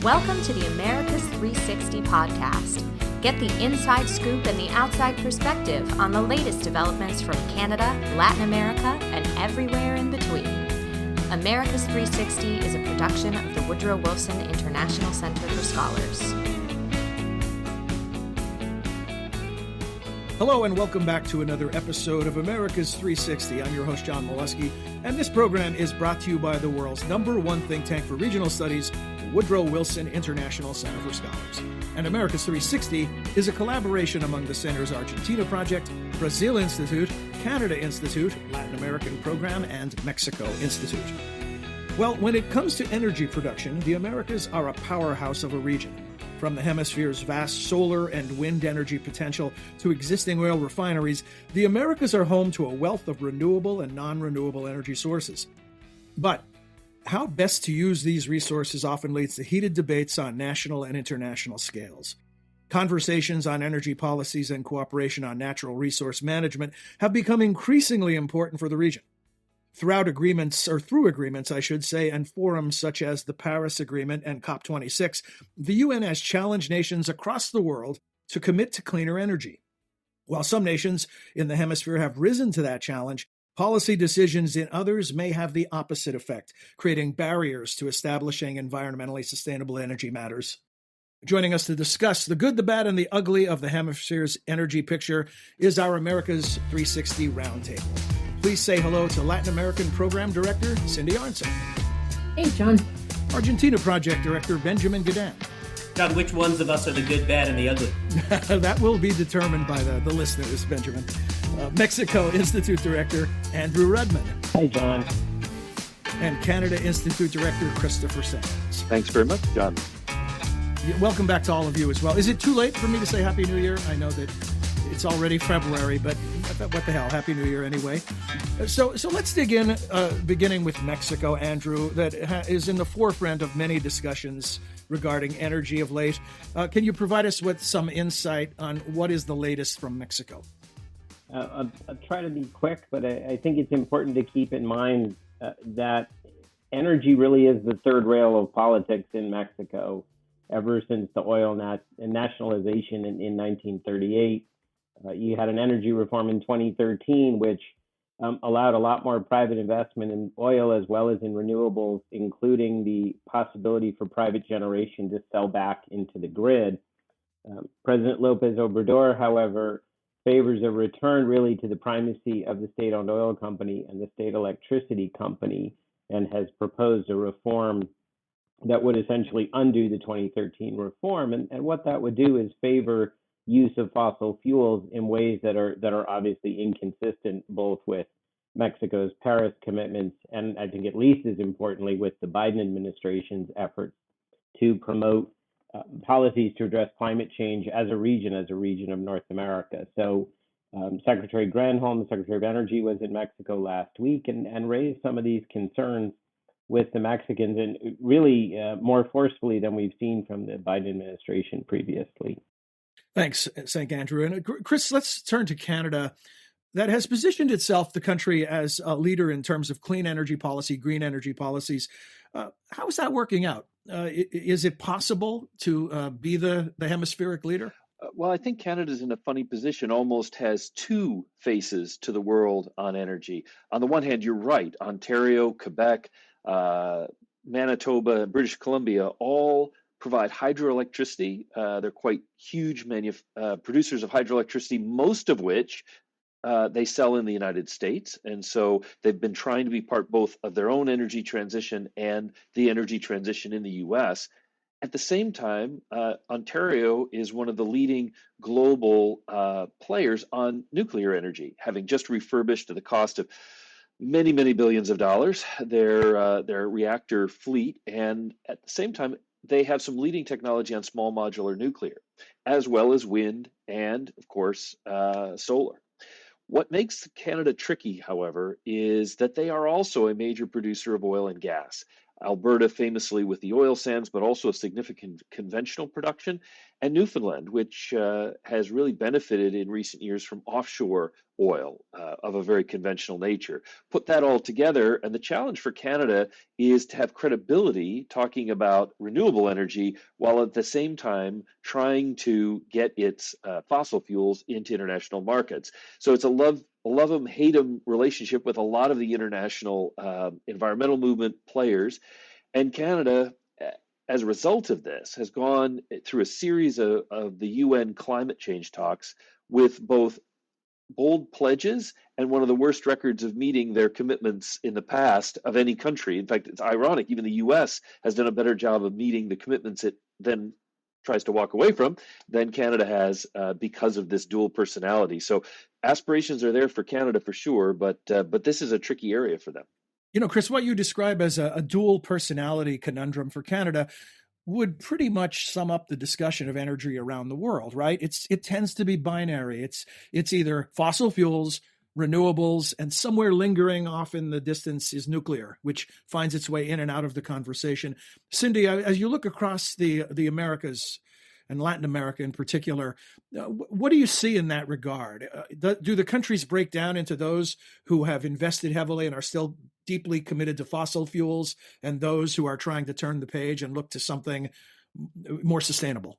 Welcome to the Americas 360 podcast. Get the inside scoop and the outside perspective on the latest developments from Canada, Latin America, and everywhere in between. Americas 360 is a production of the Woodrow Wilson International Center for Scholars. Hello and welcome back to another episode of Americas 360. I'm your host, John Molesky, and this program is brought to you by the world's #1 think tank for regional studies, the Woodrow Wilson International Center for Scholars. And Americas 360 is a collaboration among the Center's Argentina Project, Brazil Institute, Canada Institute, Latin American Program, and Mexico Institute. Well, when it comes to energy production, the Americas are a powerhouse of a region. From the Hemisphere's vast solar and wind energy potential to existing oil refineries, the Americas are home to a wealth of renewable and non-renewable energy sources. But how best to use these resources often leads to heated debates on national and international scales. Conversations on energy policies and cooperation on natural resource management have become increasingly important for the region. Through agreements, I should say, and forums such as the Paris Agreement and COP26, the UN has challenged nations across the world to commit to cleaner energy. While some nations in the hemisphere have risen to that challenge, policy decisions in others may have the opposite effect, creating barriers to establishing environmentally sustainable energy matters. Joining us to discuss the good, the bad, and the ugly of the hemisphere's energy picture is our Americas 360 Roundtable. Please say hello to Latin American Program Director, Cindy Arnson. Hey, John. Argentina Project Director, Benjamin Gadan. John, which ones of us are the good, bad, and the ugly? That will be determined by the listeners, Benjamin. Mexico Institute Director, Andrew Rudman. Hi, John. And Canada Institute Director, Christopher Sands. Thanks very much, John. Welcome back to all of you as well. Is it too late for me to say Happy New Year? I know that it's already February, but what the hell? Happy New Year anyway. So let's dig in, beginning with Mexico, Andrew, that is in the forefront of many discussions regarding energy of late. Can you provide us with some insight on what is the latest from Mexico? I'll try to be quick, but I think it's important to keep in mind that energy really is the third rail of politics in Mexico ever since the oil nationalization in 1938. You had an energy reform in 2013, which allowed a lot more private investment in oil as well as in renewables, including the possibility for private generation to sell back into the grid. President López Obrador, however, favors a return really to the primacy of the state-owned oil company and the state electricity company, and has proposed a reform that would essentially undo the 2013 reform. And what that would do is favor use of fossil fuels in ways that are obviously inconsistent both with Mexico's Paris commitments and, I think at least as importantly, with the Biden administration's efforts to promote policies to address climate change as a region of North America. So Secretary Granholm, the Secretary of Energy, was in Mexico last week and raised some of these concerns with the Mexicans, and really more forcefully than we've seen from the Biden administration previously. Thanks, Andrew. And Chris, let's turn to Canada. That has positioned itself, the country, as a leader in terms of clean energy policy, green energy policies. How is that working out? Is it possible to be the hemispheric leader? Well, I think Canada's in a funny position, almost has two faces to the world on energy. On the one hand, you're right, Ontario, Quebec, Manitoba, British Columbia all provide hydroelectricity. They're quite huge producers of hydroelectricity, most of which they sell in the United States. And so they've been trying to be part both of their own energy transition and the energy transition in the US. At the same time, Ontario is one of the leading global players on nuclear energy, having just refurbished to the cost of many, many billions of dollars their reactor fleet. And at the same time, they have some leading technology on small modular nuclear, as well as wind and, of course, solar. What makes Canada tricky, however, is that they are also a major producer of oil and gas. Alberta famously with the oil sands, but also a significant conventional production, and Newfoundland, which has really benefited in recent years from offshore oil of a very conventional nature. Put that all together, and the challenge for Canada is to have credibility talking about renewable energy while at the same time trying to get its fossil fuels into international markets. So it's a love them, hate them relationship with a lot of the international environmental movement players. And Canada, as a result of this, has gone through a series of the UN climate change talks with both bold pledges and one of the worst records of meeting their commitments in the past of any country. In fact, it's ironic, even the US has done a better job of meeting the commitments it then tries to walk away from than Canada has because of this dual personality. So aspirations are there for Canada for sure, but this is a tricky area for them. You know, Chris, what you describe as a dual personality conundrum for Canada would pretty much sum up the discussion of energy around the world, right? It tends to be binary. It's either fossil fuels, renewables, and somewhere lingering off in the distance is nuclear, which finds its way in and out of the conversation. Cindy, as you look across the Americas and Latin America in particular, what do you see in that regard? Do the countries break down into those who have invested heavily and are still deeply committed to fossil fuels and those who are trying to turn the page and look to something more sustainable?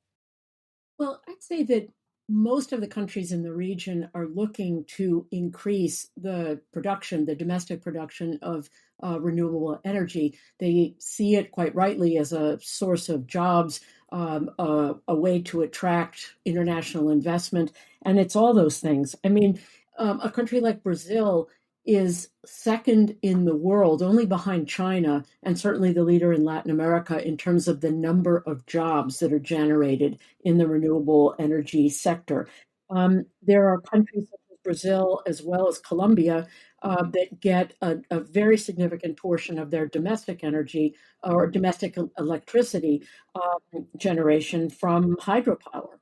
Well, I'd say that most of the countries in the region are looking to increase the production, the domestic production of renewable energy. They see it quite rightly as a source of jobs, a way to attract international investment, and it's all those things. I mean, a country like Brazil is second in the world, only behind China, and certainly the leader in Latin America in terms of the number of jobs that are generated in the renewable energy sector. There are countries such as Brazil as well as Colombia that get a very significant portion of their domestic energy or domestic electricity generation from hydropower.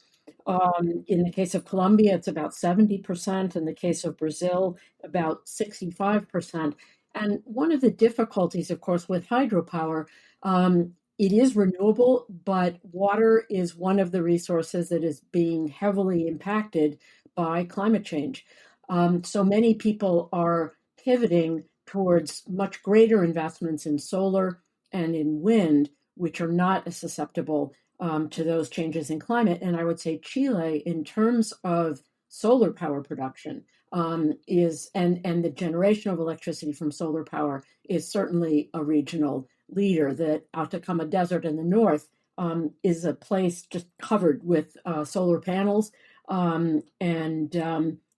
In the case of Colombia, it's about 70%. In the case of Brazil, about 65%. And one of the difficulties, of course, with hydropower, it is renewable, but water is one of the resources that is being heavily impacted by climate change. So many people are pivoting towards much greater investments in solar and in wind, which are not as susceptible to those changes in climate. And I would say Chile, in terms of solar power production, is and the generation of electricity from solar power is certainly a regional leader. The Atacama Desert in the north is a place just covered with solar panels and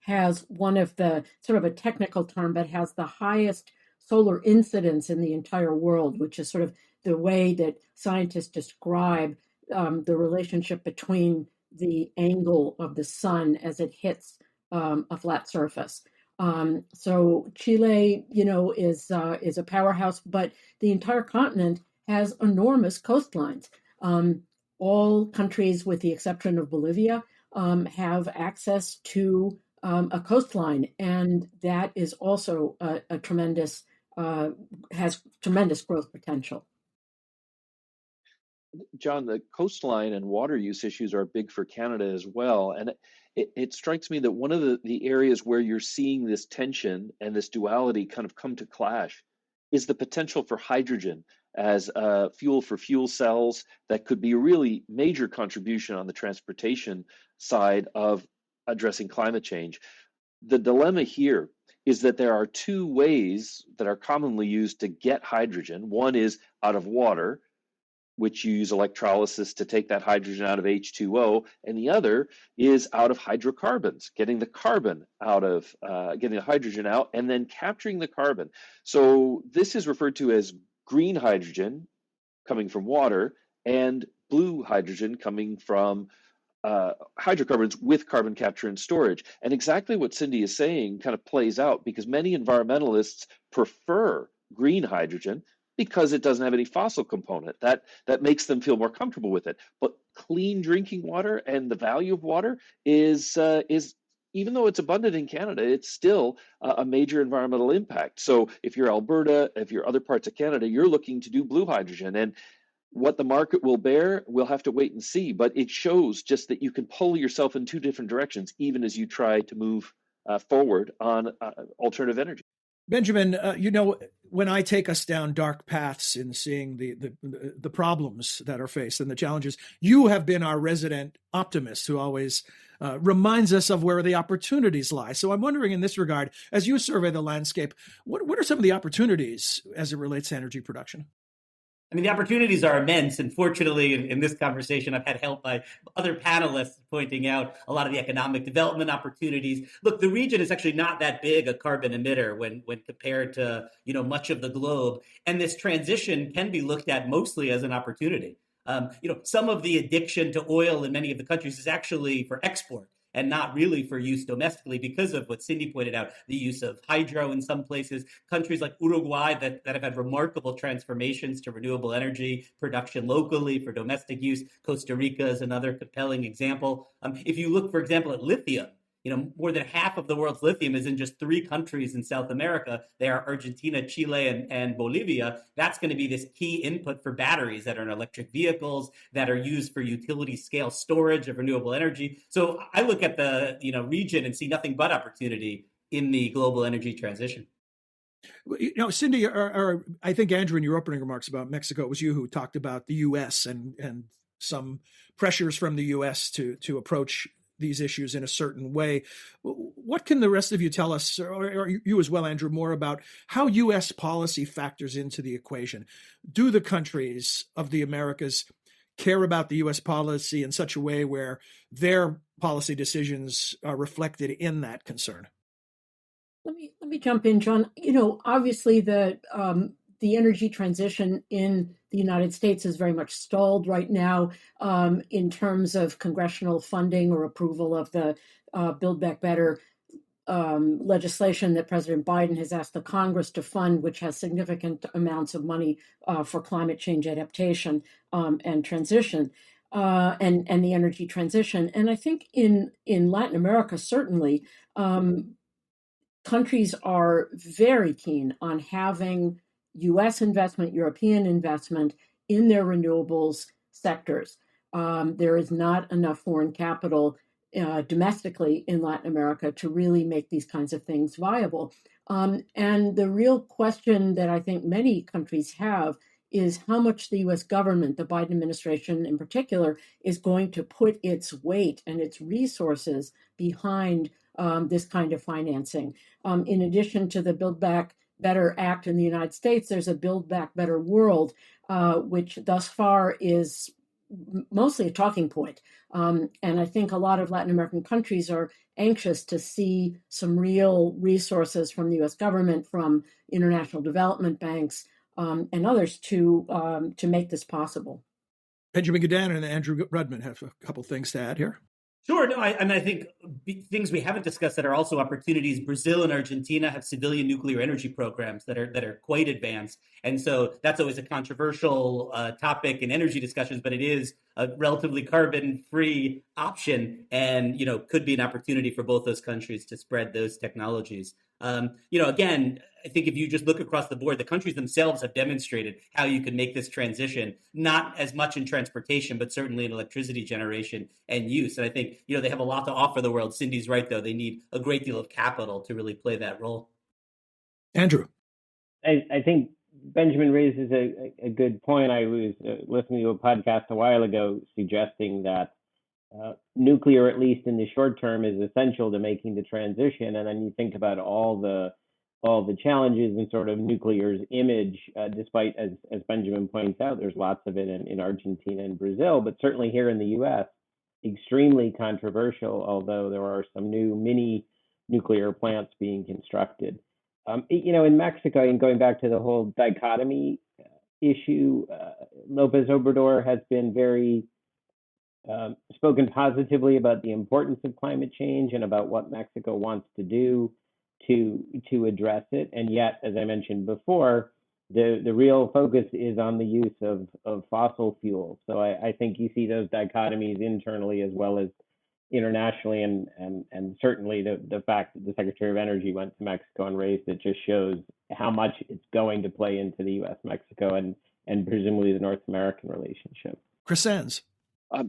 has one of the sort of a technical term, but has the highest solar incidence in the entire world, which is sort of the way that scientists describe the relationship between the angle of the sun as it hits a flat surface. So Chile, is a powerhouse, but the entire continent has enormous coastlines. All countries, with the exception of Bolivia, have access to a coastline, and that is also a tremendous has tremendous growth potential. John, the coastline and water use issues are big for Canada as well. And it strikes me that one of the areas where you're seeing this tension and this duality kind of come to clash is the potential for hydrogen as a fuel for fuel cells that could be a really major contribution on the transportation side of addressing climate change. The dilemma here is that there are two ways that are commonly used to get hydrogen. One is out of water, which you use electrolysis to take that hydrogen out of H2O, and the other is out of hydrocarbons, getting the carbon out of, getting the hydrogen out and then capturing the carbon. So this is referred to as green hydrogen coming from water and blue hydrogen coming from hydrocarbons with carbon capture and storage. And exactly what Cindy is saying kind of plays out because many environmentalists prefer green hydrogen because it doesn't have any fossil component. That makes them feel more comfortable with it. But clean drinking water and the value of water is even though it's abundant in Canada, it's still a major environmental impact. So if you're Alberta, if you're other parts of Canada, you're looking to do blue hydrogen. And what the market will bear, we'll have to wait and see. But it shows just that you can pull yourself in two different directions, even as you try to move forward on alternative energy. Benjamin, when I take us down dark paths in seeing the problems that are faced and the challenges, you have been our resident optimist who always reminds us of where the opportunities lie. So I'm wondering in this regard, as you survey the landscape, what are some of the opportunities as it relates to energy production? I mean, the opportunities are immense. And fortunately, in this conversation, I've had help by other panelists pointing out a lot of the economic development opportunities. Look, the region is actually not that big a carbon emitter when compared to, much of the globe. And this transition can be looked at mostly as an opportunity. Some of the addiction to oil in many of the countries is actually for export and not really for use domestically because of what Cindy pointed out, the use of hydro in some places. Countries like Uruguay that have had remarkable transformations to renewable energy production locally for domestic use. Costa Rica is another compelling example. If you look, for example, at lithium, more than half of the world's lithium is in just 3 countries in South America. They are Argentina, Chile, and Bolivia. That's going to be this key input for batteries that are in electric vehicles, that are used for utility scale storage of renewable energy. So I look at the region and see nothing but opportunity in the global energy transition. Cindy, or I think Andrew, in your opening remarks about Mexico, it was you who talked about the U.S. and some pressures from the U.S. to approach these issues in a certain way. What can the rest of you tell us, or you as well, Andrew, more about how U.S. policy factors into the equation? Do the countries of the Americas care about the U.S. policy in such a way where their policy decisions are reflected in that concern? Let me jump in, John. Obviously the energy transition in the United States is very much stalled right now in terms of congressional funding or approval of the Build Back Better legislation that President Biden has asked the Congress to fund, which has significant amounts of money for climate change adaptation and transition and the energy transition. And I think in Latin America, certainly, countries are very keen on having U.S. investment, European investment in their renewables sectors. There is not enough foreign capital domestically in Latin America to really make these kinds of things viable. And the real question that I think many countries have is how much the U.S. government, the Biden administration in particular, is going to put its weight and its resources behind this kind of financing. In addition to the Build Back Better Act in the United States, there's a Build Back Better World, which thus far is mostly a talking point. And I think a lot of Latin American countries are anxious to see some real resources from the U.S. government, from international development banks, and others to make this possible. Benjamin Gadan and Andrew Rudman have a couple things to add here. Sure. No, I think things we haven't discussed that are also opportunities. Brazil and Argentina have civilian nuclear energy programs that are quite advanced, and so that's always a controversial topic in energy discussions. But it is a relatively carbon-free option, and could be an opportunity for both those countries to spread those technologies. Again, I think if you just look across the board, the countries themselves have demonstrated how you can make this transition, not as much in transportation, but certainly in electricity generation and use. And I think, they have a lot to offer the world. Cindy's right, though. They need a great deal of capital to really play that role. Andrew. I think Benjamin raises a good point. I was listening to a podcast a while ago suggesting that nuclear, at least in the short term, is essential to making the transition. And then you think about all the challenges and sort of nuclear's image, despite, as Benjamin points out, there's lots of it in Argentina and Brazil, but certainly here in the U.S., extremely controversial, although there are some new mini nuclear plants being constructed. In Mexico, and going back to the whole dichotomy issue, Lopez Obrador has been very spoken positively about the importance of climate change and about what Mexico wants to do to address it. And yet, as I mentioned before, the real focus is on the use of fossil fuels. So I think you see those dichotomies internally as well as internationally, and certainly the fact that the Secretary of Energy went to Mexico and raised it just shows how much it's going to play into the U.S. Mexico and presumably the North American relationship. Chris Sands.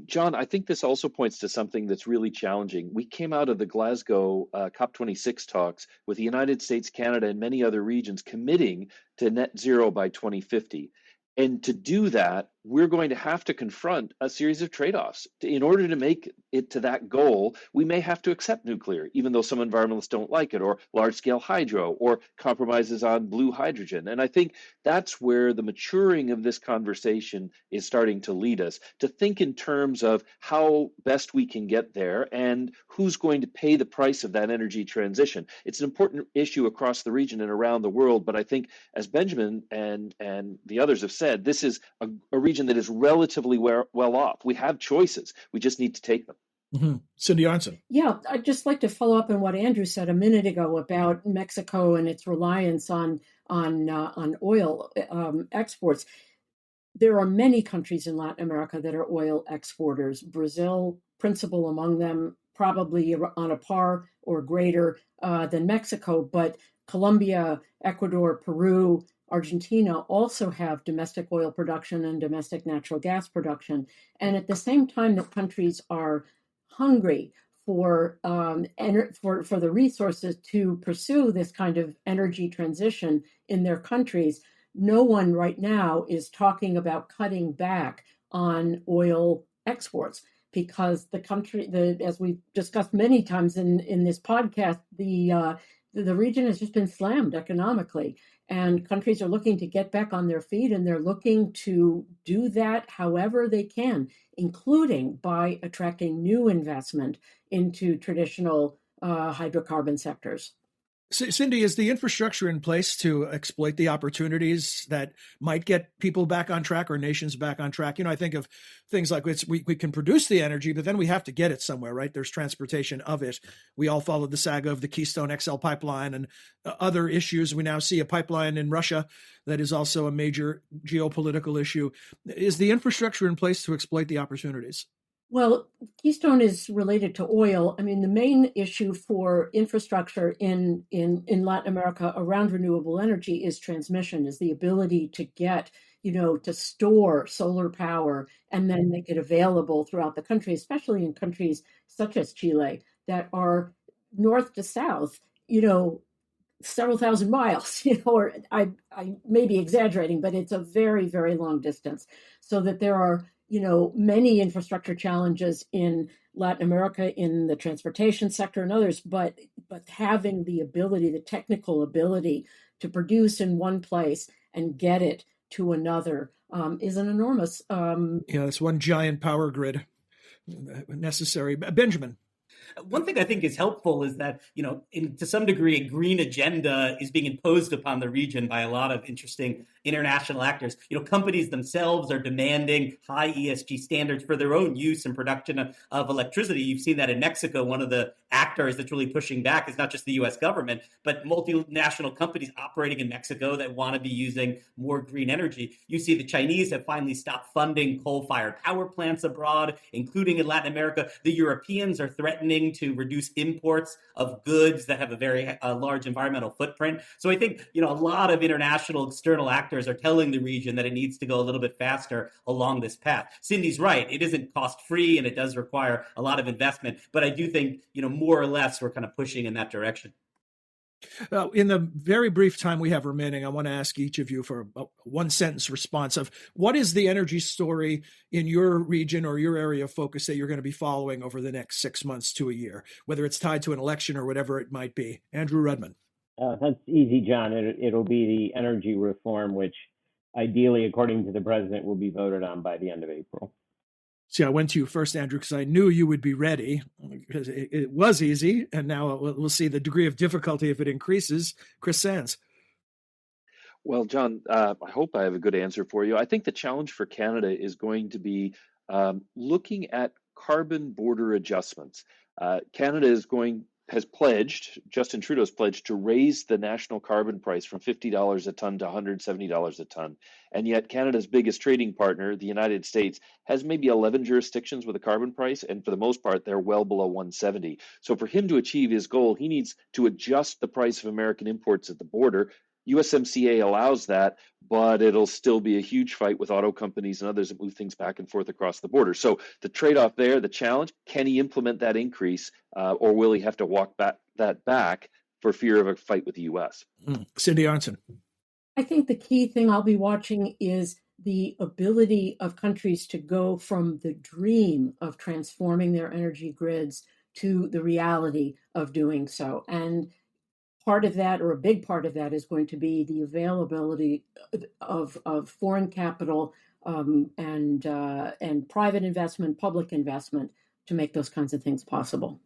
John, I think this also points to something that's really challenging. We came out of the Glasgow COP26 talks with the United States, Canada, and many other regions committing to net zero by 2050. And to do that, we're going to have to confront a series of trade-offs. In order to make it to that goal, we may have to accept nuclear, even though some environmentalists don't like it, or large-scale hydro, or compromises on blue hydrogen. And I think that's where the maturing of this conversation is starting to lead us, to think in terms of how best we can get there and who's going to pay the price of that energy transition. It's an important issue across the region and around the world, but I think, as Benjamin and the others have said, this is a region that is relatively well off. We have choices. We just need to take them. Mm-hmm. Cindy Arnson. Yeah, I'd just like to follow up on what Andrew said a minute ago about Mexico and its reliance on oil exports. There are many countries in Latin America that are oil exporters. Brazil, principal among them, probably on a par or greater than Mexico, but Colombia, Ecuador, Peru, Argentina also have domestic oil production and domestic natural gas production. And at the same time that countries are hungry for the resources to pursue this kind of energy transition in their countries, no one right now is talking about cutting back on oil exports, because the country, as we've discussed many times in this podcast, the region has just been slammed economically, and countries are looking to get back on their feet, and they're looking to do that however they can, including by attracting new investment into traditional hydrocarbon sectors. Cindy, is the infrastructure in place to exploit the opportunities that might get people back on track or nations back on track? I think of things like we can produce the energy, but then we have to get it somewhere, right? There's transportation of it. We all followed the saga of the Keystone XL pipeline and other issues. We now see a pipeline in Russia that is also a major geopolitical issue. Is the infrastructure in place to exploit the opportunities? Well, Keystone is related to oil. I mean, the main issue for infrastructure in Latin America around renewable energy is transmission, is the ability to get, to store solar power and then make it available throughout the country, especially in countries such as Chile that are north to south, several thousand miles, or I may be exaggerating, but it's a very, very long distance, so that there are many infrastructure challenges in Latin America in the transportation sector and others, but having the technical ability to produce in one place and get it to another is an enormous. It's one giant power grid necessary. Benjamin. One thing I think is helpful is that, to some degree, a green agenda is being imposed upon the region by a lot of interesting international actors. Companies themselves are demanding high ESG standards for their own use and production of electricity. You've seen that in Mexico. One of the actors that's really pushing back is not just the U.S. government, but multinational companies operating in Mexico that want to be using more green energy. You see the Chinese have finally stopped funding coal-fired power plants abroad, including in Latin America. The Europeans are threatening to reduce imports of goods that have a very large environmental footprint. So I think, a lot of international external actors are telling the region that it needs to go a little bit faster along this path. Cindy's right. It isn't cost-free and it does require a lot of investment. But I do think, more or less, we're kind of pushing in that direction. In the very brief time we have remaining, I want to ask each of you for a one-sentence response of what is the energy story in your region or your area of focus that you're going to be following over the next 6 months to a year, whether it's tied to an election or whatever it might be. Andrew Rudman. That's easy, John. It'll be the energy reform, which ideally, according to the president, will be voted on by the end of April. See, I went to you first, Andrew, because I knew you would be ready, because it was easy, and now we'll see the degree of difficulty if it increases. Chris Sands. Well, John, I hope I have a good answer for you. I think the challenge for Canada is going to be looking at carbon border adjustments. Canada is going Justin Trudeau's pledged to raise the national carbon price from $50 a ton to $170 a ton. And yet Canada's biggest trading partner, the United States, has maybe 11 jurisdictions with a carbon price. And for the most part, they're well below 170. So for him to achieve his goal, he needs to adjust the price of American imports at the border. USMCA allows that, but it'll still be a huge fight with auto companies and others that move things back and forth across the border. So the trade-off there, the challenge, can he implement that increase or will he have to walk that back for fear of a fight with the U.S.? Cindy Arnson. I think the key thing I'll be watching is the ability of countries to go from the dream of transforming their energy grids to the reality of doing so. And part of that, or a big part of that, is going to be the availability of foreign capital and private investment, public investment to make those kinds of things possible.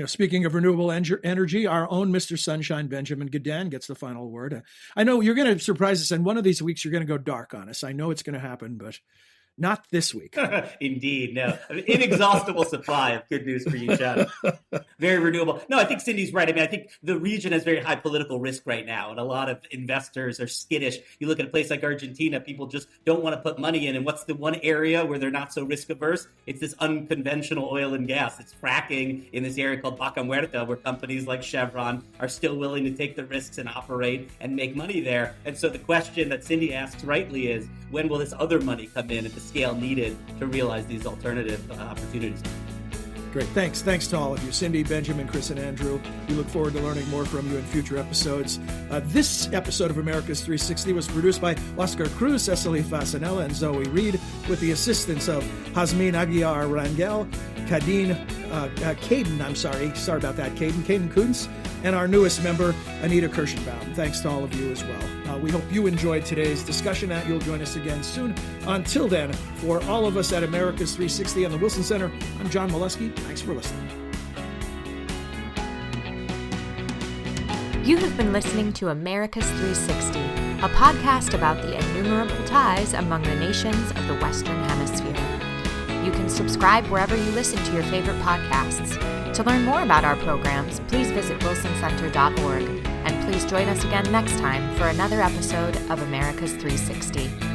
Speaking of renewable energy, our own Mr. Sunshine, Benjamin Gadan, gets the final word. I know you're going to surprise us, and one of these weeks you're going to go dark on us. I know it's going to happen, but not this week. Indeed, no. Inexhaustible supply of good news for you, John. Very renewable. No, I think Cindy's right. I think the region has very high political risk right now, and a lot of investors are skittish. You look at a place like Argentina, people just don't want to put money in. And what's the one area where they're not so risk averse? It's this unconventional oil and gas. It's fracking in this area called Vaca Muerta, where companies like Chevron are still willing to take the risks and operate and make money there. And so the question that Cindy asks rightly is, when will this other money come in at the scale needed to realize these alternative opportunities? Great. Thanks to all of you. Cindy, Benjamin, Chris, and Andrew. We look forward to learning more from you in future episodes. This episode of America's 360 was produced by Oscar Cruz, Cecily Fasanella, and Zoe Reed, with the assistance of Hasmin Aguiar Rangel, Caden Kuntz, and our newest member, Anita Kirschenbaum. Thanks to all of you as well. We hope you enjoyed today's discussion, and you'll join us again soon. Until then, for all of us at America's 360 and the Wilson Center, I'm John Molesky. Thanks for listening. You have been listening to America's 360, a podcast about the innumerable ties among the nations of the Western Hemisphere. You can subscribe wherever you listen to your favorite podcasts. To learn more about our programs, please visit wilsoncenter.org. And please join us again next time for another episode of America's 360.